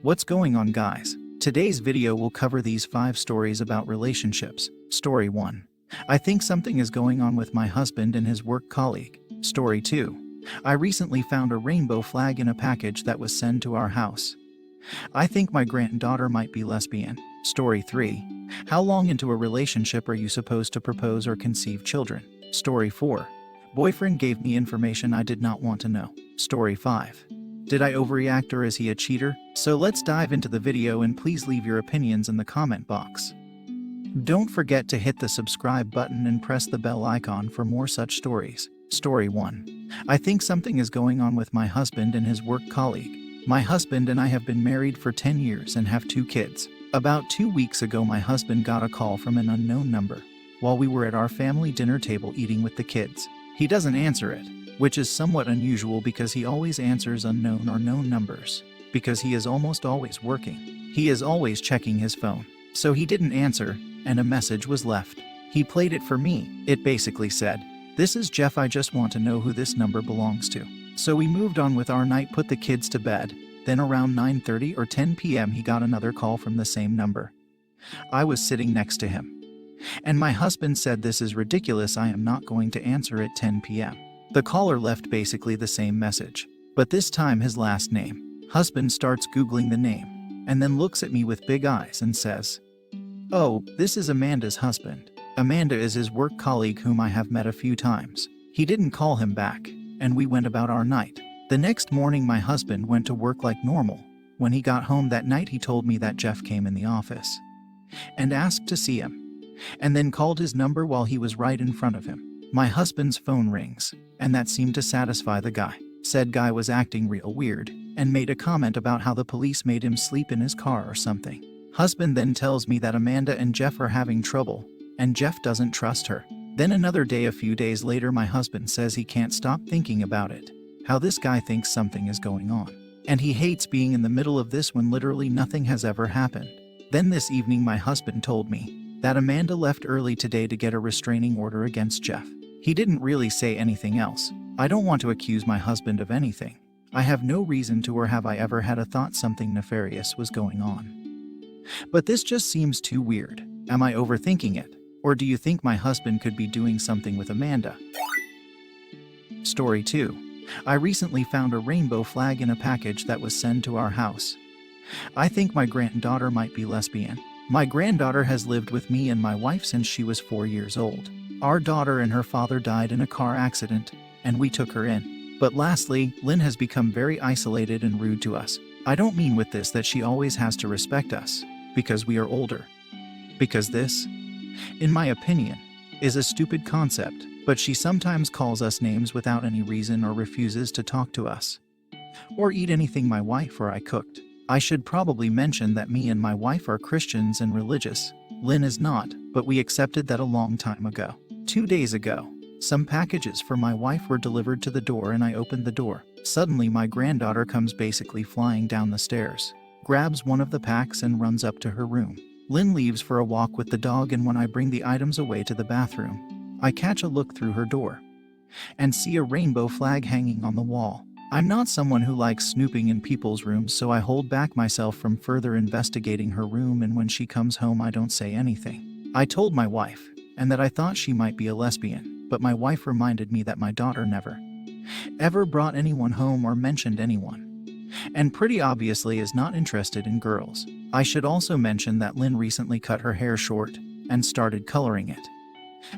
What's going on, guys? Today's video will cover these 5 stories about relationships. Story 1. I think something is going on with my husband and his work colleague. Story 2. I recently found a rainbow flag in a package that was sent to our house. I think my granddaughter might be lesbian. Story 3. How long into a relationship are you supposed to propose or conceive children? Story 4. Boyfriend gave me information I did not want to know. Story 5. Did I overreact or is he a cheater? So let's dive into the video and please leave your opinions in the comment box. Don't forget to hit the subscribe button and press the bell icon for more such stories. Story 1. I think something is going on with my husband and his work colleague. My husband and I have been married for 10 years and have 2 kids. About 2 weeks ago, my husband got a call from an unknown number while we were at our family dinner table eating with the kids. He doesn't answer it, which is somewhat unusual because he always answers unknown or known numbers, because he is almost always working. He is always checking his phone. So he didn't answer, and a message was left. He played it for me. It basically said, "This is Jeff, I just want to know who this number belongs to." So we moved on with our night, put the kids to bed. Then around 9:30 or 10 p.m. he got another call from the same number. I was sitting next to him. And my husband said, "This is ridiculous, I am not going to answer at 10 p.m. The caller left basically the same message, but this time his last name. Husband starts Googling the name, and then looks at me with big eyes and says, "Oh, this is Amanda's husband." Amanda is his work colleague whom I have met a few times. He didn't call him back, and we went about our night. The next morning my husband went to work like normal. When he got home that night he told me that Jeff came in the office and asked to see him, and then called his number while he was right in front of him. My husband's phone rings, and that seemed to satisfy the guy. Said guy was acting real weird, and made a comment about how the police made him sleep in his car or something. Husband then tells me that Amanda and Jeff are having trouble, and Jeff doesn't trust her. Then another day, a few days later, my husband says he can't stop thinking about it. How this guy thinks something is going on. And he hates being in the middle of this when literally nothing has ever happened. Then this evening my husband told me that Amanda left early today to get a restraining order against Jeff. He didn't really say anything else. I don't want to accuse my husband of anything. I have no reason to, or have I ever had a thought something nefarious was going on. But this just seems too weird. Am I overthinking it? Or do you think my husband could be doing something with Amanda? Story 2. I recently found a rainbow flag in a package that was sent to our house. I think my granddaughter might be lesbian. My granddaughter has lived with me and my wife since she was 4 years old. Our daughter and her father died in a car accident, and we took her in. But lastly, Lynn has become very isolated and rude to us. I don't mean with this that she always has to respect us, because we are older. Because this, in my opinion, is a stupid concept, but she sometimes calls us names without any reason or refuses to talk to us or eat anything my wife or I cooked. I should probably mention that me and my wife are Christians and religious. Lynn is not, but we accepted that a long time ago. 2 days ago, some packages for my wife were delivered to the door and I opened the door. Suddenly my granddaughter comes basically flying down the stairs, grabs one of the packs and runs up to her room. Lynn leaves for a walk with the dog, and when I bring the items away to the bathroom, I catch a look through her door and see a rainbow flag hanging on the wall. I'm not someone who likes snooping in people's rooms, so I hold back myself from further investigating her room, and when she comes home I don't say anything. I told my wife, and that I thought she might be a lesbian, but my wife reminded me that my daughter never, ever brought anyone home or mentioned anyone, and pretty obviously is not interested in girls. I should also mention that Lynn recently cut her hair short and started coloring it.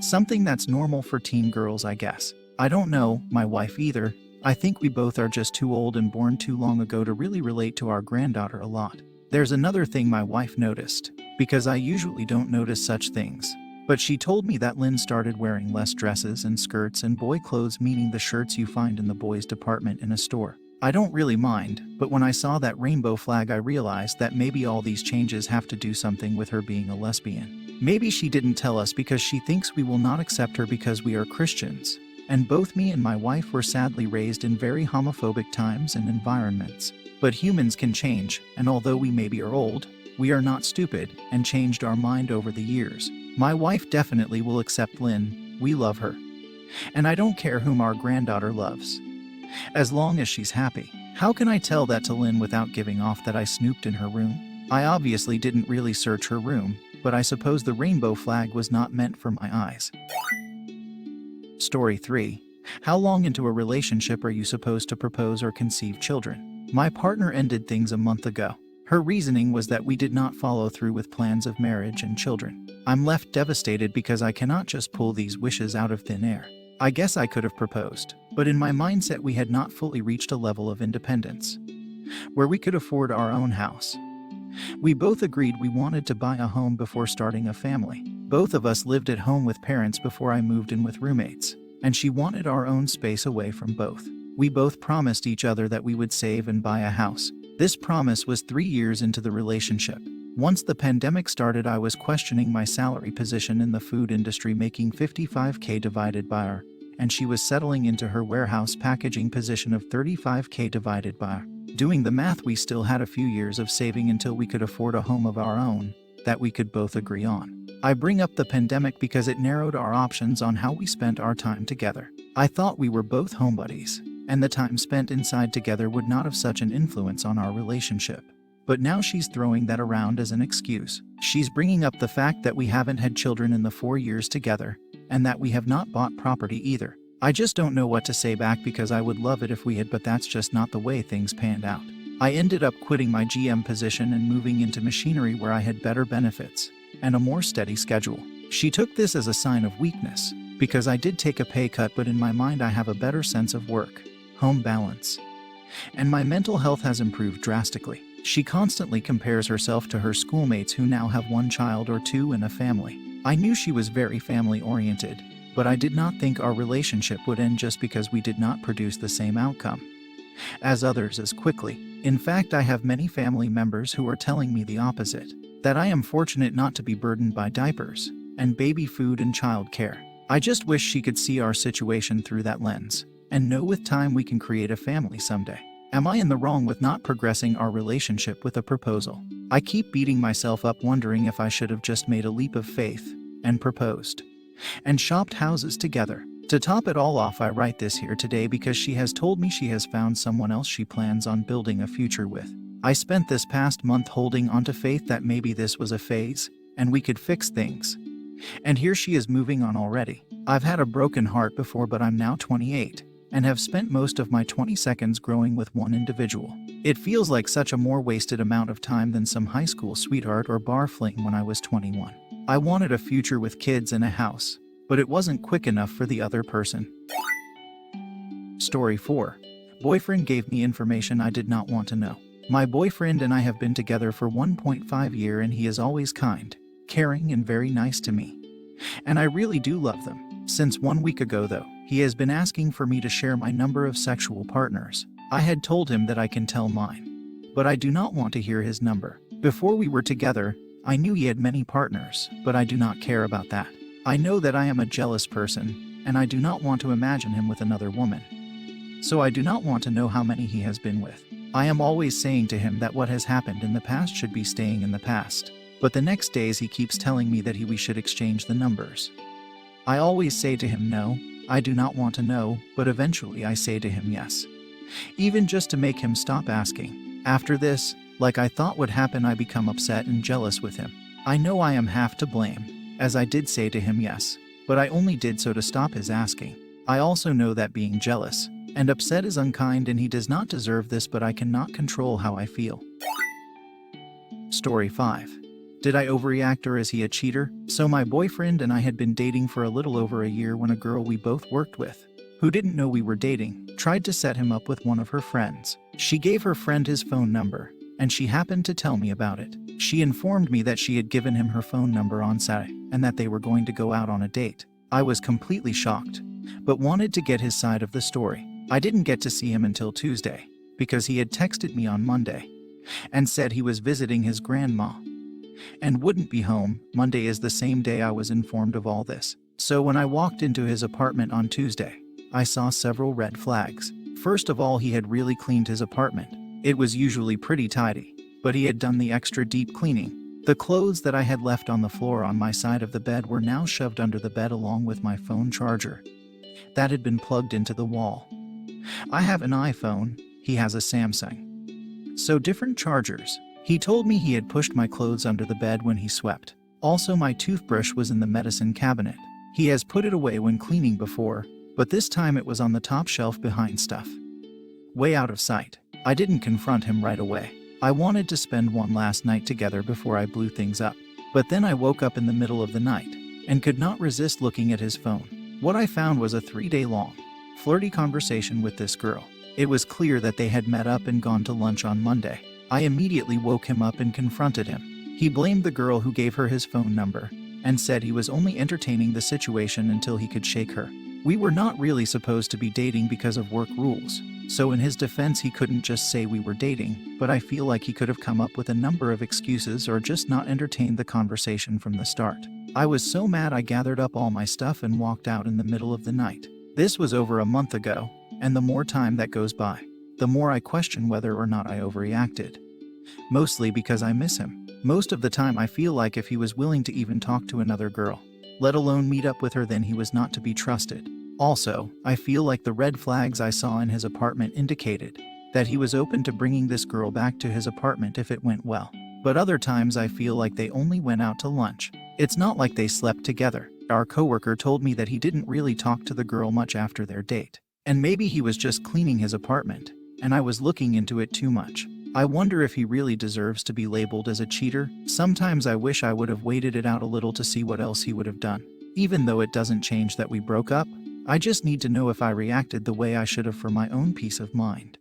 Something that's normal for teen girls, I guess. I don't know my wife either. I think we both are just too old and born too long ago to really relate to our granddaughter a lot. There's another thing my wife noticed, because I usually don't notice such things. But she told me that Lynn started wearing less dresses and skirts and boy clothes, meaning the shirts you find in the boys department in a store. I don't really mind, but when I saw that rainbow flag I realized that maybe all these changes have to do something with her being a lesbian. Maybe she didn't tell us because she thinks we will not accept her because we are Christians. And both me and my wife were sadly raised in very homophobic times and environments. But humans can change, and although we maybe are old, we are not stupid and changed our mind over the years. My wife definitely will accept Lynn. We love her. And I don't care whom our granddaughter loves, as long as she's happy. How can I tell that to Lynn without giving off that I snooped in her room? I obviously didn't really search her room, but I suppose the rainbow flag was not meant for my eyes. Story 3. How long into a relationship are you supposed to propose or conceive children? My partner ended things a month ago. Her reasoning was that we did not follow through with plans of marriage and children. I'm left devastated because I cannot just pull these wishes out of thin air. I guess I could have proposed, but in my mindset we had not fully reached a level of independence where we could afford our own house. We both agreed we wanted to buy a home before starting a family. Both of us lived at home with parents before I moved in with roommates, and she wanted our own space away from both. We both promised each other that we would save and buy a house. This promise was 3 years into the relationship. Once the pandemic started, I was questioning my salary position in the food industry, making $55K divided by R, and she was settling into her warehouse packaging position of $35K divided by R. Doing the math, we still had a few years of saving until we could afford a home of our own that we could both agree on. I bring up the pandemic because it narrowed our options on how we spent our time together. I thought we were both homebodies, and the time spent inside together would not have such an influence on our relationship. But now she's throwing that around as an excuse. She's bringing up the fact that we haven't had children in the 4 years together, and that we have not bought property either. I just don't know what to say back because I would love it if we had, but that's just not the way things panned out. I ended up quitting my GM position and moving into machinery where I had better benefits and a more steady schedule. She took this as a sign of weakness because I did take a pay cut, but in my mind I have a better sense of work-home balance, and my mental health has improved drastically. She constantly compares herself to her schoolmates who now have 1 child or 2 in a family. I knew she was very family-oriented, but I did not think our relationship would end just because we did not produce the same outcome as others as quickly. In fact, I have many family members who are telling me the opposite, that I am fortunate not to be burdened by diapers and baby food and child care. I just wish she could see our situation through that lens and know with time we can create a family someday. Am I in the wrong with not progressing our relationship with a proposal? I keep beating myself up wondering if I should have just made a leap of faith and proposed and shopped houses together. To top it all off, I write this here today because she has told me she has found someone else she plans on building a future with. I spent this past month holding on to faith that maybe this was a phase and we could fix things. And here she is moving on already. I've had a broken heart before, but I'm now 28. And have spent most of my 20 seconds growing with one individual. It feels like such a more wasted amount of time than some high school sweetheart or bar fling when I was 21. I wanted a future with kids and a house, but it wasn't quick enough for the other person. Story 4. Boyfriend gave me information I did not want to know. My boyfriend and I have been together for 1.5 years, and he is always kind, caring, and very nice to me. And I really do love them. Since 1 week ago, though, he has been asking for me to share my number of sexual partners. I had told him that I can tell mine, but I do not want to hear his number. Before we were together, I knew he had many partners, but I do not care about that. I know that I am a jealous person, and I do not want to imagine him with another woman. So I do not want to know how many he has been with. I am always saying to him that what has happened in the past should be staying in the past, but the next days he keeps telling me that we should exchange the numbers. I always say to him no, I do not want to know, but eventually I say to him yes, even just to make him stop asking. After this, like I thought would happen, I become upset and jealous with him. I know I am half to blame, as I did say to him yes, but I only did so to stop his asking. I also know that being jealous and upset is unkind, and he does not deserve this, but I cannot control how I feel. Story 5. Did I overreact, or is he a cheater? So my boyfriend and I had been dating for a little over a year when a girl we both worked with, who didn't know we were dating, tried to set him up with one of her friends. She gave her friend his phone number, and she happened to tell me about it. She informed me that she had given him her phone number on Saturday, and that they were going to go out on a date. I was completely shocked, but wanted to get his side of the story. I didn't get to see him until Tuesday, because he had texted me on Monday, and said he was visiting his grandma and wouldn't be home. Monday is the same day I was informed of all this. So when I walked into his apartment on Tuesday, I saw several red flags. First of all, he had really cleaned his apartment. It was usually pretty tidy, but he had done the extra deep cleaning. The clothes that I had left on the floor on my side of the bed were now shoved under the bed, along with my phone charger that had been plugged into the wall. I have an iPhone. He has a Samsung. So different chargers. He told me he had pushed my clothes under the bed when he swept. Also, my toothbrush was in the medicine cabinet. He has put it away when cleaning before, but this time it was on the top shelf behind stuff. Way out of sight. I didn't confront him right away. I wanted to spend one last night together before I blew things up. But then I woke up in the middle of the night and could not resist looking at his phone. What I found was a 3-day long, flirty conversation with this girl. It was clear that they had met up and gone to lunch on Monday. I immediately woke him up and confronted him. He blamed the girl who gave her his phone number and said he was only entertaining the situation until he could shake her. We were not really supposed to be dating because of work rules. So in his defense, he couldn't just say we were dating, but I feel like he could have come up with a number of excuses or just not entertained the conversation from the start. I was so mad I gathered up all my stuff and walked out in the middle of the night. This was over a month ago, and the more time that goes by, the more I question whether or not I overreacted. Mostly because I miss him. Most of the time I feel like if he was willing to even talk to another girl, let alone meet up with her, then he was not to be trusted. Also, I feel like the red flags I saw in his apartment indicated that he was open to bringing this girl back to his apartment if it went well. But other times I feel like they only went out to lunch. It's not like they slept together. Our coworker told me that he didn't really talk to the girl much after their date. And maybe he was just cleaning his apartment, and I was looking into it too much. I wonder if he really deserves to be labeled as a cheater. Sometimes I wish I would have waited it out a little to see what else he would have done. Even though it doesn't change that we broke up, I just need to know if I reacted the way I should have for my own peace of mind.